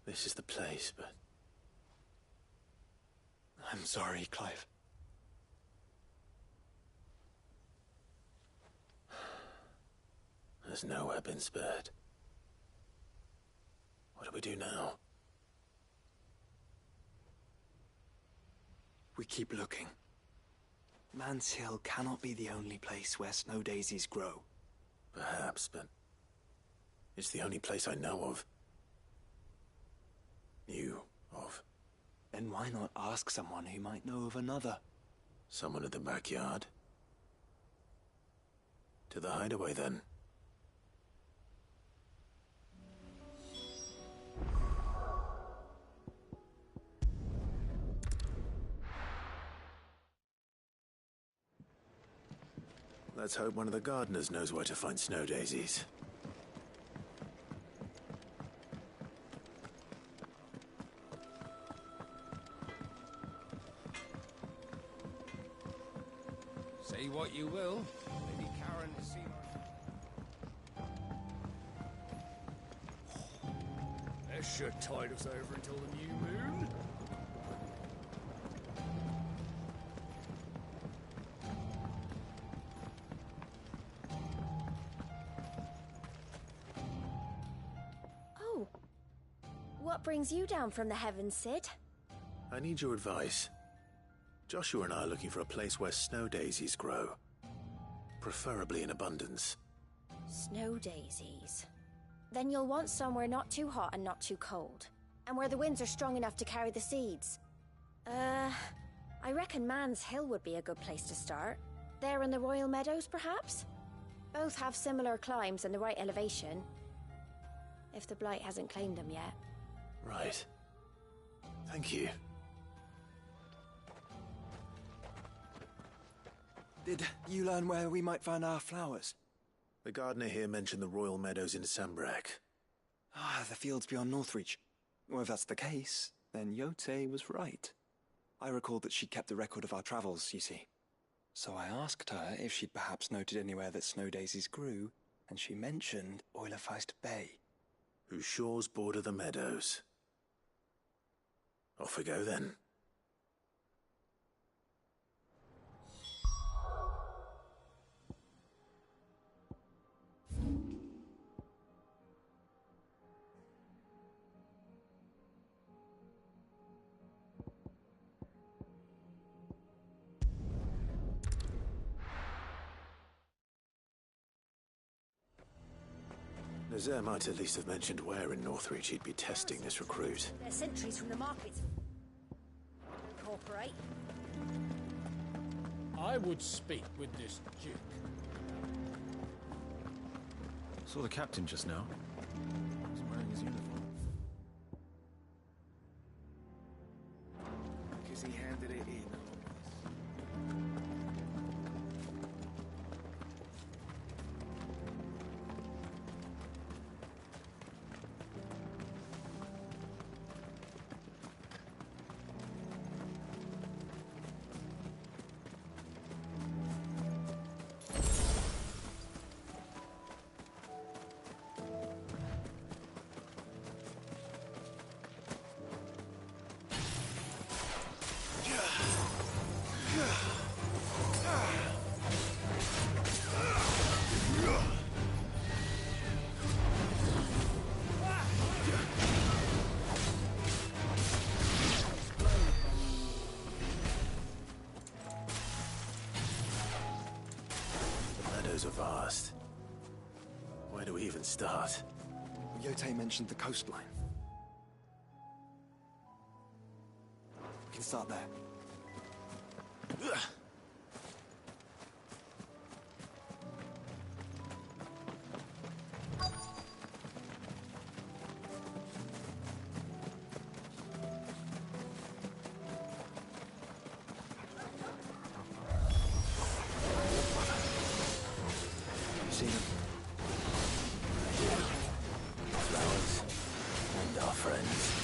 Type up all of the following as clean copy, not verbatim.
this is the place, but... I'm sorry, Clive. There's nowhere been spared. What do we do now? We keep looking. Man's Hill cannot be the only place where snow daisies grow. Perhaps, but... it's the only place I know of. Knew of. Then why not ask someone who might know of another? Someone at the backyard? To the hideaway, then. Let's hope one of the gardeners knows where to find snow daisies. Say what you will, Lady Karen has seen our... That should tide us over until the new moon. Oh. What brings you down from the heavens, Sid? I need your advice. Joshua and I are looking for a place where snow daisies grow. Preferably in abundance. Snow daisies. Then you'll want somewhere not too hot and not too cold. And where the winds are strong enough to carry the seeds. I reckon Man's Hill would be a good place to start. There in the Royal Meadows, perhaps? Both have similar climbs and the right elevation. If the Blight hasn't claimed them yet. Right. Thank you. Did you learn where we might find our flowers? The gardener here mentioned the Royal Meadows in Sambrek. Ah, the fields beyond Northreach. Well, if that's the case, then Yote was right. I recalled that she kept the record of our travels, you see. So I asked her if she'd perhaps noted anywhere that snow daisies grew, and she mentioned Oilerfeist Bay. Whose shores border the meadows. Off we go then. Nazaire might at least have mentioned where in Northreach he'd be testing this recruit. They're sentries from the markets. Incorporate. I would speak with this Duke. Saw the captain just now. He's wearing his uniform. Because he handed it in. Are vast. Where do we even start? Yote mentioned the coastline. We can start there. Flowers and our friends.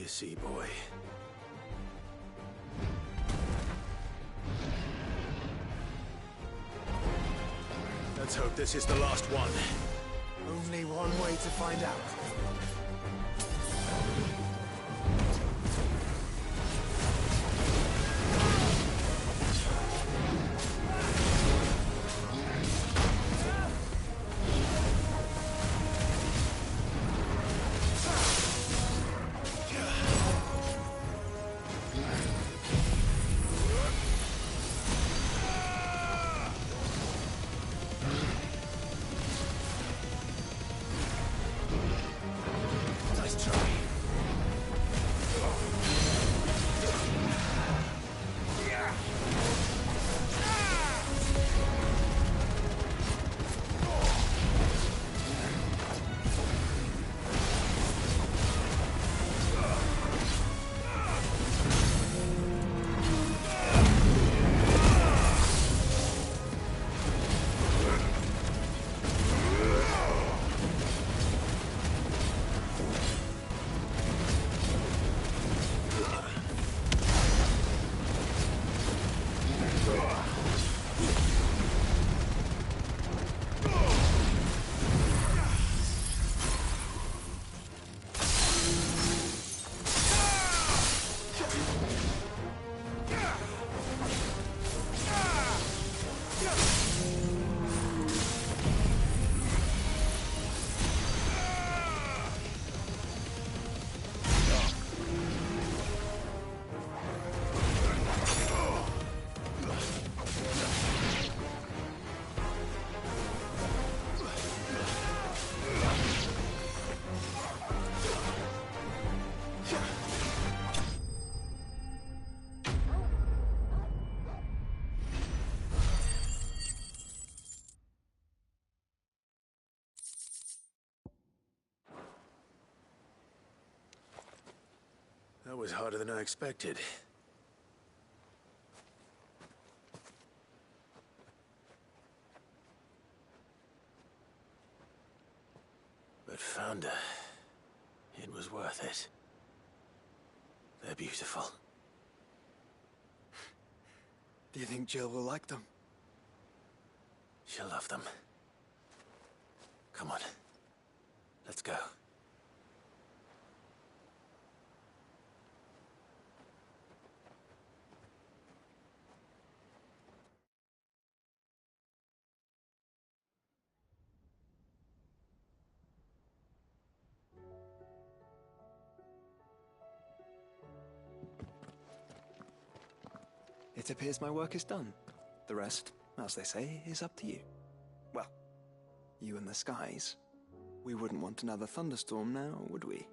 you see, boy? Let's hope this is the last one. Only one way to find out. That was harder than I expected. But found her. It was worth it. They're beautiful. Do you think Jill will like them? She'll love them. Come on. Let's go. It appears my work is done. The rest, as they say, is up to you. Well, you and the skies. We wouldn't want another thunderstorm now, would we?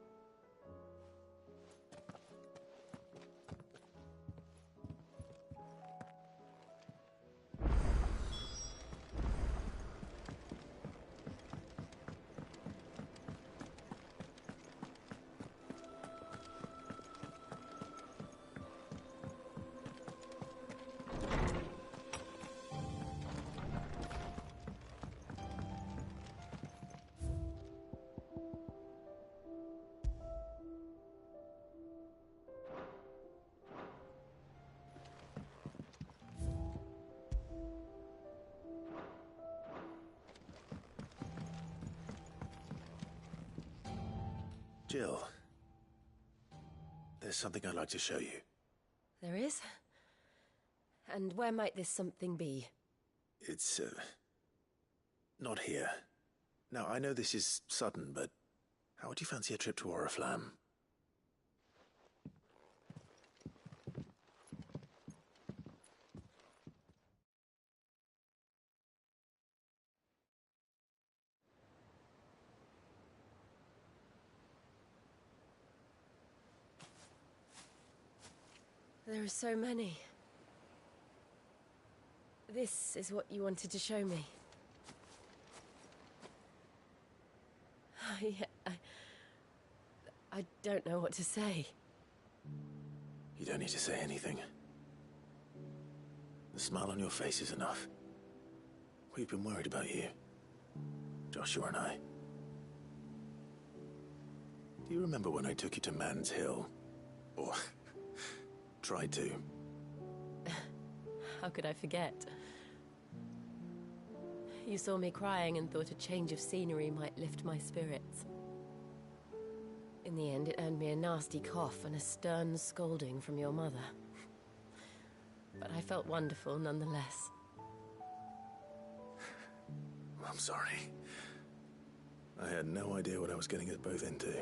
Jill, there's something I'd like to show you. There is? And where might this something be? It's, not here. Now, I know this is sudden, but how would you fancy a trip to Oriflamme? There are so many. This is what you wanted to show me. I don't know what to say. You don't need to say anything. The smile on your face is enough. We've been worried about you. Joshua and I. Do you remember when I took you to Man's Hill? Or tried to. How could I forget? You saw me crying and thought a change of scenery might lift my spirits. In the end, it earned me a nasty cough and a stern scolding from your mother. But I felt wonderful nonetheless. I'm sorry. I had no idea what I was getting us both into.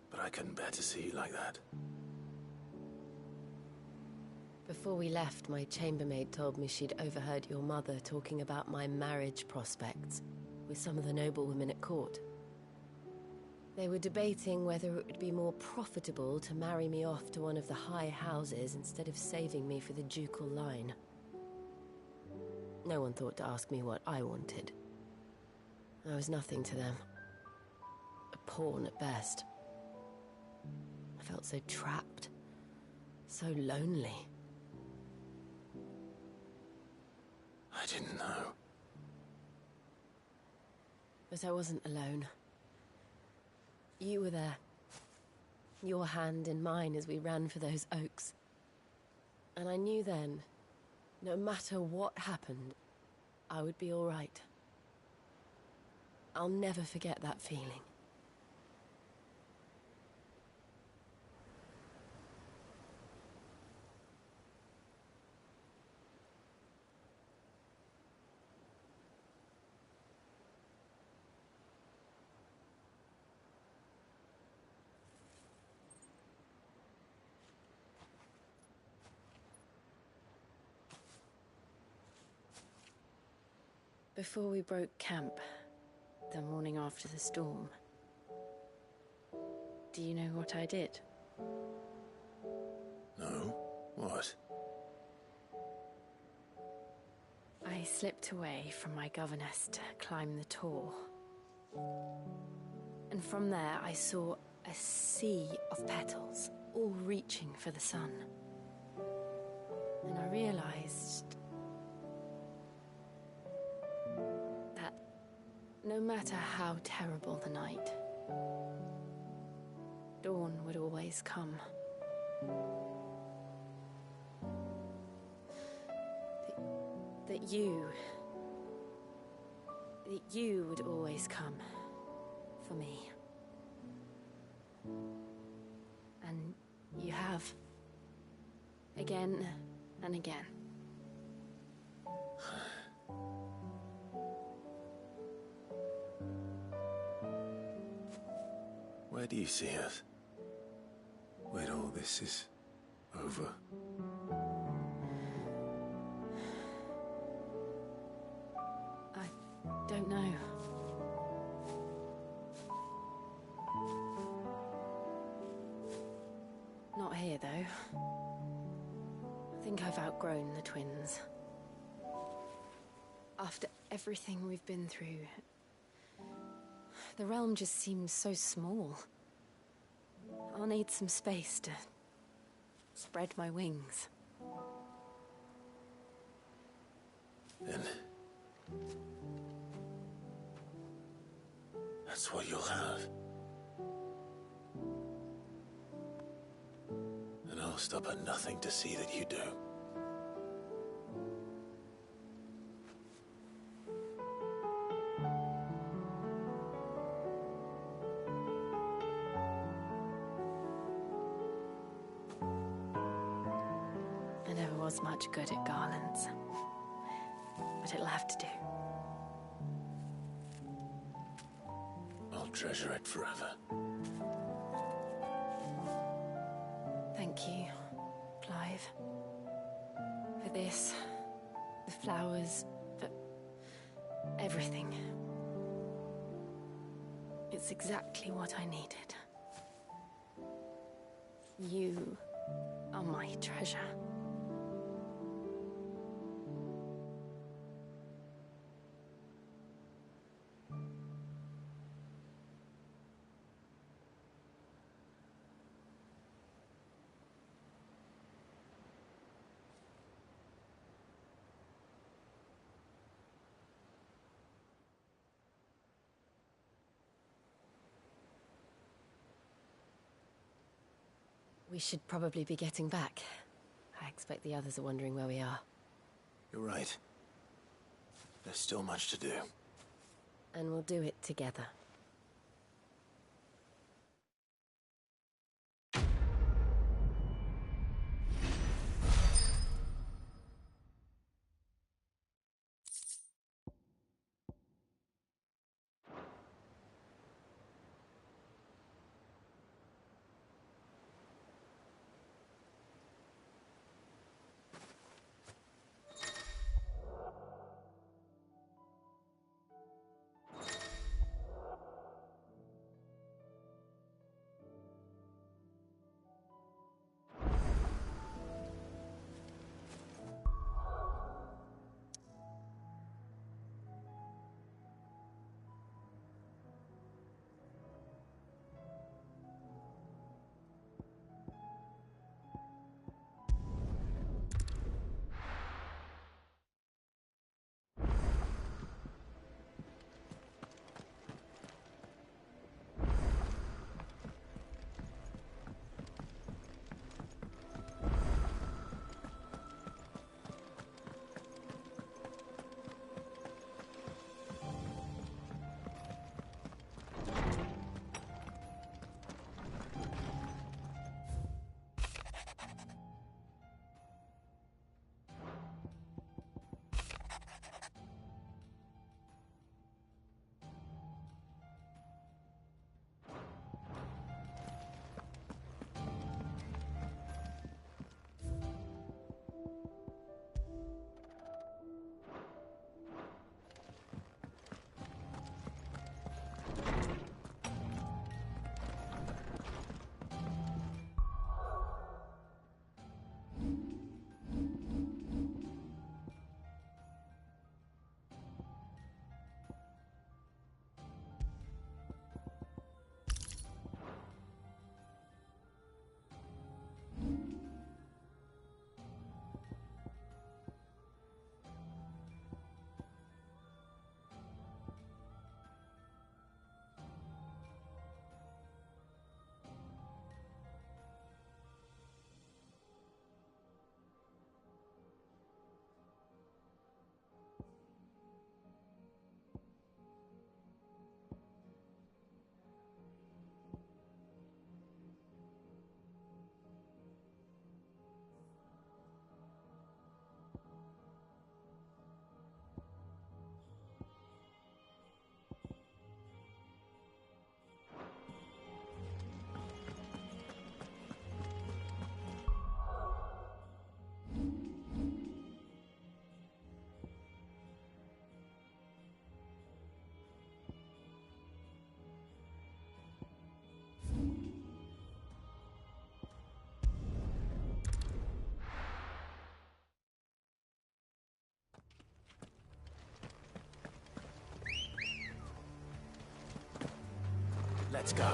But I couldn't bear to see you like that. Before we left, my chambermaid told me she'd overheard your mother talking about my marriage prospects with some of the noblewomen at court. They were debating whether it would be more profitable to marry me off to one of the high houses instead of saving me for the ducal line. No one thought to ask me what I wanted. I was nothing to them. A pawn at best. I felt so trapped, so lonely. I didn't know. But I wasn't alone. You were there. Your hand in mine as we ran for those oaks. And I knew then, no matter what happened, I would be all right. I'll never forget that feeling. Before we broke camp, the morning after the storm, do you know what I did? No? What? I slipped away from my governess to climb the tor. And from there I saw a sea of petals, all reaching for the sun. And I realized that no matter how terrible the night, dawn would always come. That you would always come for me. And you have. Again and again. Where do you see us? When all this is over? I don't know. Not here, though. I think I've outgrown the twins. After everything we've been through, the realm just seems so small. I'll need some space to spread my wings. Then that's what you'll have. And I'll stop at nothing to see that you do. I never was much good at garlands, but it'll have to do. I'll treasure it forever. Thank you, Clive. For this, the flowers, for everything. It's exactly what I needed. You are my treasure. We should probably be getting back. I expect the others are wondering where we are. You're right. There's still much to do. And we'll do it together. Let's go.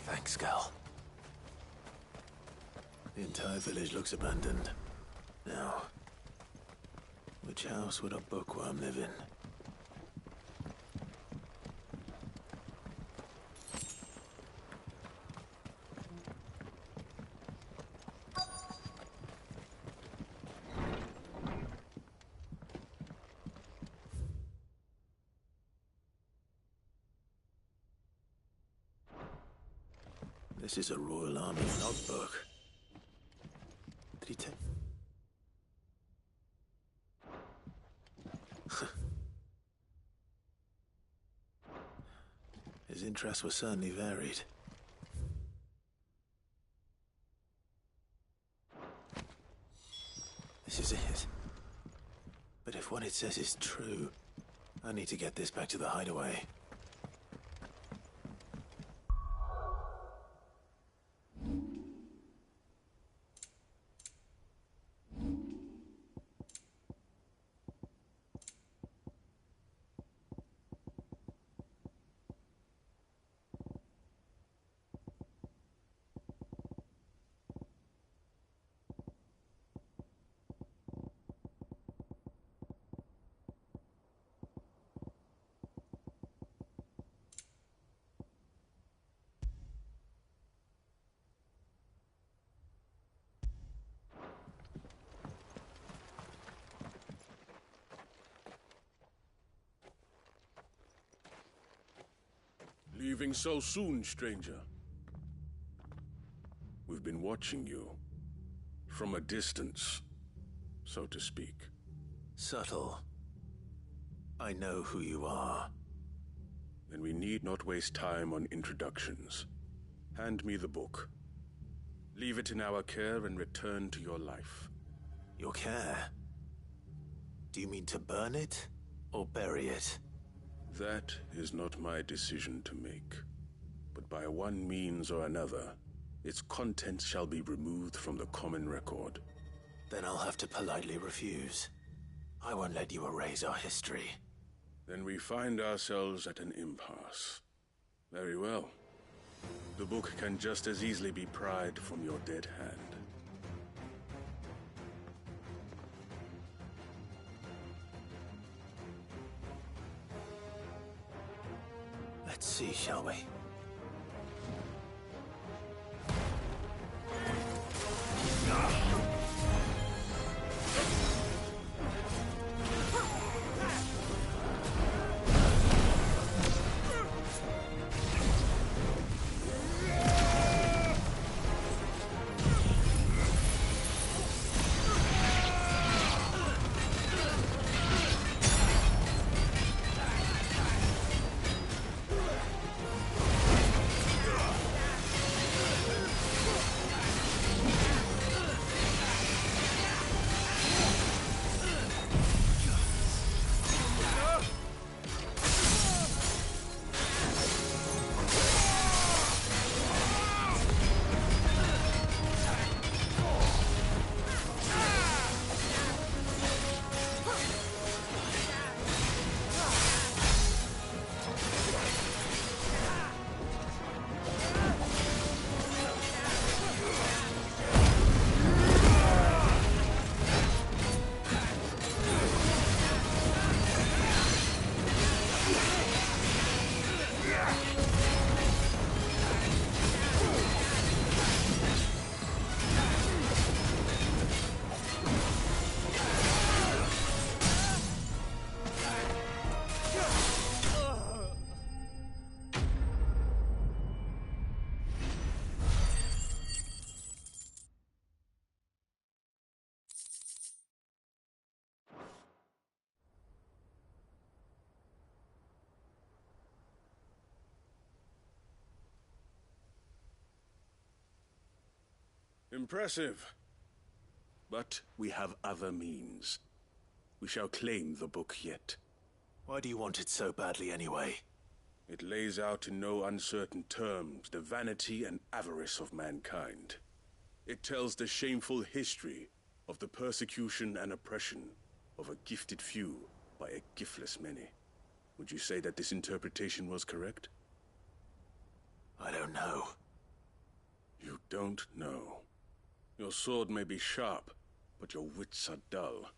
Thanks, Gal. The entire village looks abandoned. Now, which house would a bookworm live in? This is a Royal Army logbook. Did he take... His interests were certainly varied. This is it. But if what it says is true, I need to get this back to the hideaway. Leaving so soon, stranger? We've been watching you. From a distance, so to speak. Subtle. I know who you are. Then we need not waste time on introductions. Hand me the book. Leave it in our care and return to your life. Your care? Do you mean to burn it, or bury it? That is not my decision to make. But by one means or another, its contents shall be removed from the common record. Then I'll have to politely refuse. I won't let you erase our history. Then we find ourselves at an impasse. Very well. The book can just as easily be pried from your dead hand. Let's see, shall we? Impressive. But we have other means. We shall claim the book yet. Why do you want it so badly anyway? It lays out in no uncertain terms the vanity and avarice of mankind. It tells the shameful history of the persecution and oppression of a gifted few by a giftless many. Would you say that this interpretation was correct? I don't know. You don't know. Your sword may be sharp, but your wits are dull.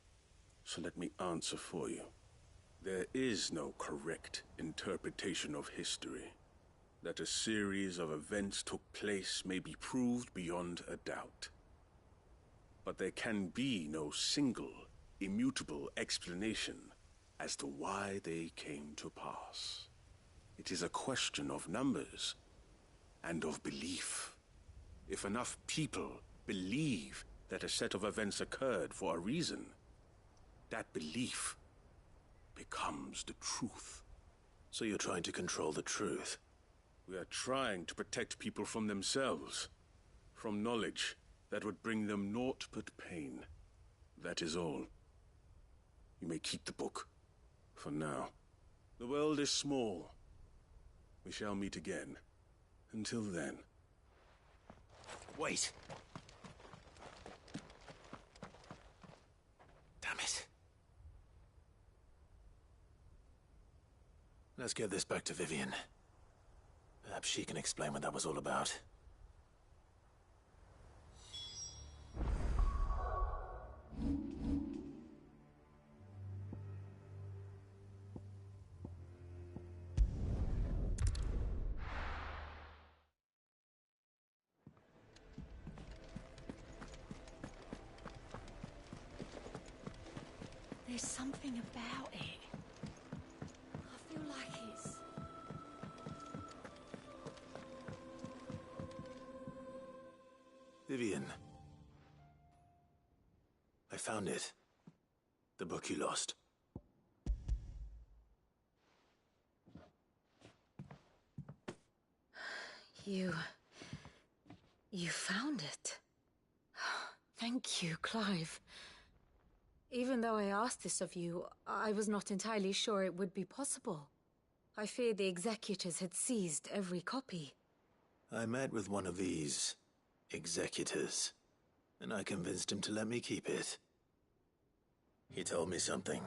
So let me answer for you. There is no correct interpretation of history. That a series of events took place may be proved beyond a doubt. But there can be no single, immutable explanation as to why they came to pass. It is a question of numbers and of belief. If enough people believe that a set of events occurred for a reason, that belief becomes the truth. So you're trying to control the truth? We are trying to protect people from themselves, from knowledge that would bring them naught but pain. That is all. You may keep the book, for now. The world is small. We shall meet again. Until then. Wait! Damn it. Let's get this back to Vivian. Perhaps she can explain what that was all about. There's something about it. I feel like it's Vivian. I found it. The book you lost. You found it. Thank you, Clive. Even though I asked this of you, I was not entirely sure it would be possible. I feared the executors had seized every copy. I met with one of these executors, and I convinced him to let me keep it. He told me something.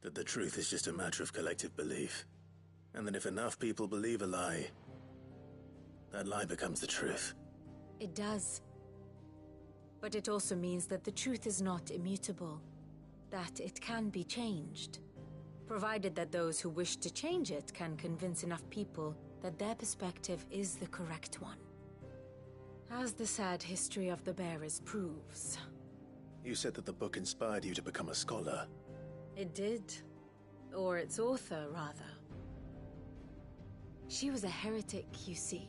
That the truth is just a matter of collective belief. And that if enough people believe a lie, that lie becomes the truth. It does. But it also means that the truth is not immutable. That it can be changed. Provided that those who wish to change it can convince enough people that their perspective is the correct one. As the sad history of the bearers proves. You said that the book inspired you to become a scholar. It did. Or its author, rather. She was a heretic, you see.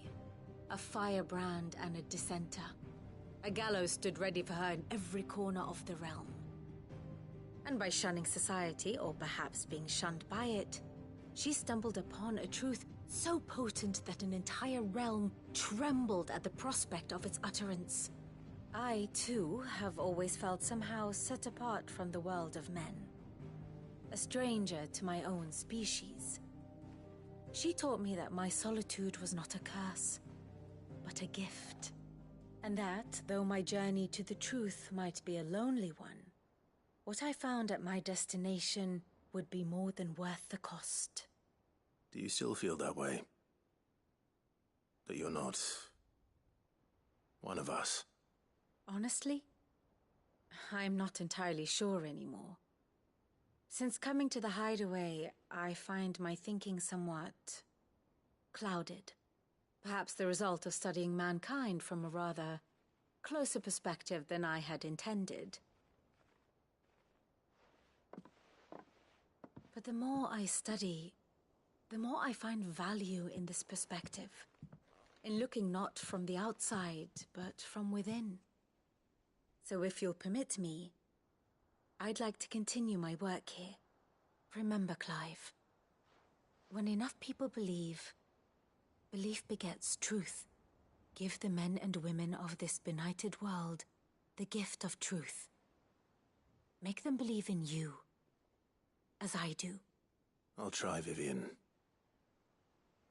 A firebrand and a dissenter. A gallows stood ready for her in every corner of the realm. And by shunning society, or perhaps being shunned by it, she stumbled upon a truth so potent that an entire realm trembled at the prospect of its utterance. I, too, have always felt somehow set apart from the world of men. A stranger to my own species. She taught me that my solitude was not a curse, but a gift. And that, though my journey to the truth might be a lonely one, what I found at my destination would be more than worth the cost. Do you still feel that way? That you're not one of us? Honestly, I'm not entirely sure anymore. Since coming to the hideaway, I find my thinking somewhat clouded. Perhaps the result of studying mankind from a rather closer perspective than I had intended. But the more I study, the more I find value in this perspective. In looking not from the outside, but from within. So if you'll permit me, I'd like to continue my work here. Remember, Clive, when enough people believe, belief begets truth. Give the men and women of this benighted world the gift of truth. Make them believe in you, as I do. I'll try, Vivian.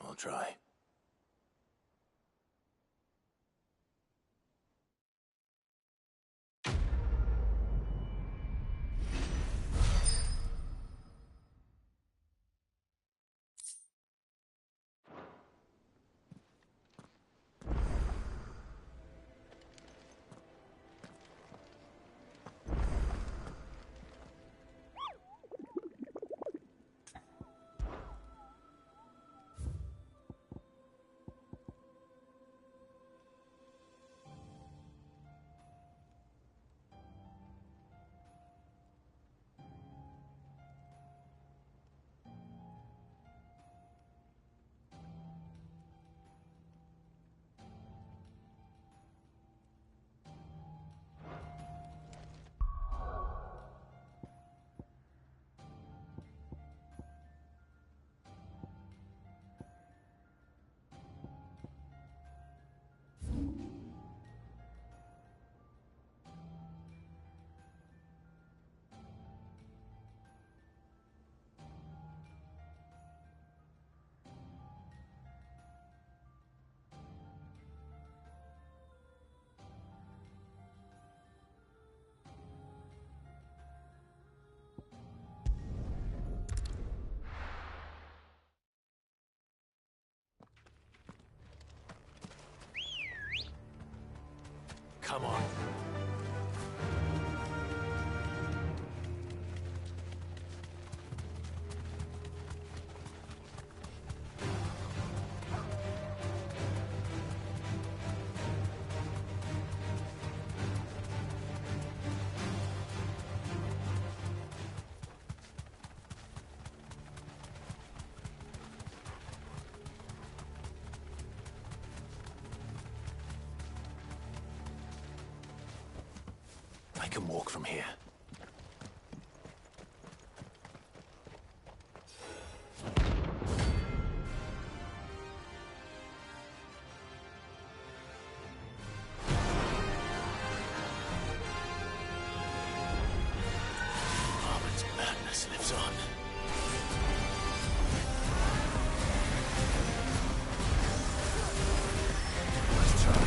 I'll try. Come on. I can walk from here. Armin's madness lives on. Let's try.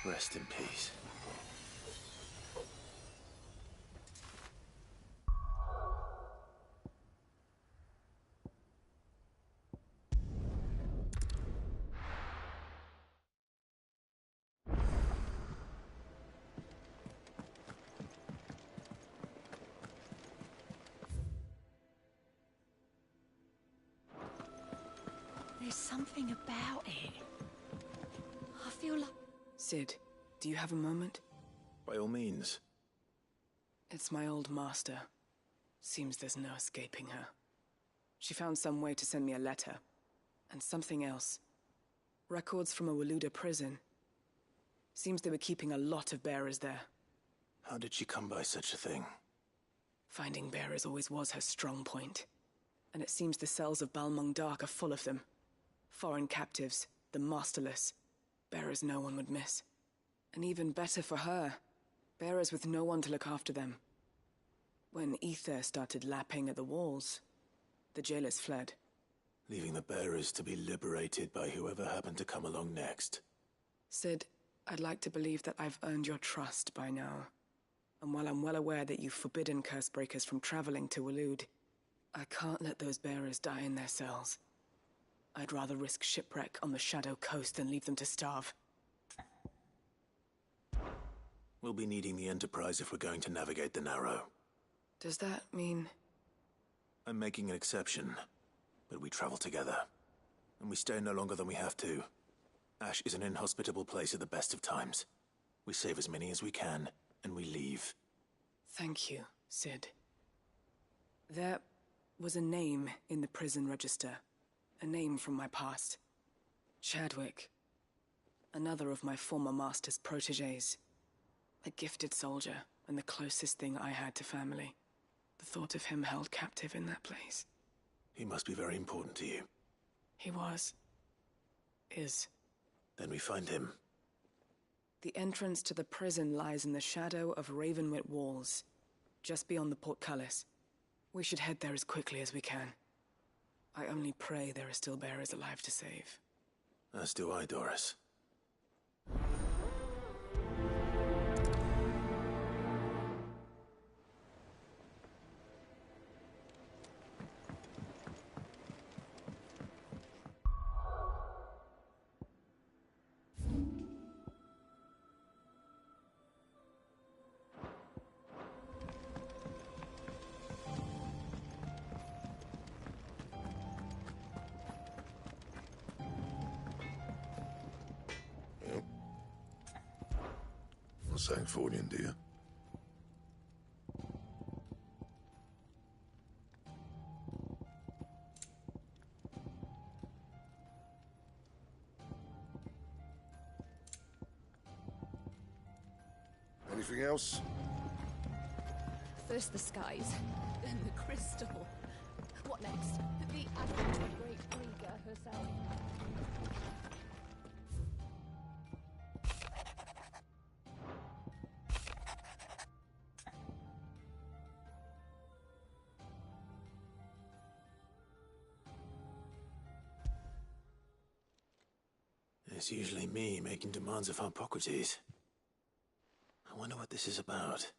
Rest in peace. There's something about it. I feel like... Sid, do you have a moment? By all means. It's my old master. Seems there's no escaping her. She found some way to send me a letter. And something else. Records from a Waluda prison. Seems they were keeping a lot of bearers there. How did she come by such a thing? Finding bearers always was her strong point. And it seems the cells of Balmung Dark are full of them. Foreign captives, the masterless. Bearers no one would miss. And even better for her, bearers with no one to look after them. When ether started lapping at the walls, the jailers fled. Leaving the bearers to be liberated by whoever happened to come along next. Sid, I'd like to believe that I've earned your trust by now. And while I'm well aware that you've forbidden Cursebreakers from traveling to Waloed, I can't let those bearers die in their cells. I'd rather risk shipwreck on the Shadow Coast than leave them to starve. We'll be needing the Enterprise if we're going to navigate the Narrow. Does that mean... I'm making an exception, but we travel together. And we stay no longer than we have to. Ash is an inhospitable place at the best of times. We save as many as we can, and we leave. Thank you, Sid. There was a name in the prison register. A name from my past. Chadwick. Another of my former master's protégés. A gifted soldier, and the closest thing I had to family. The thought of him held captive in that place. He must be very important to you. He was. Is. Then we find him. The entrance to the prison lies in the shadow of Ravenwit walls, just beyond the portcullis. We should head there as quickly as we can. I only pray there are still bearers alive to save. As do I, Doris. Sancthornian, do you? Anything else? First the skies, then the crystal. What next? The advent of Great Rika herself. It's usually me making demands of Hippocrates. I wonder what this is about.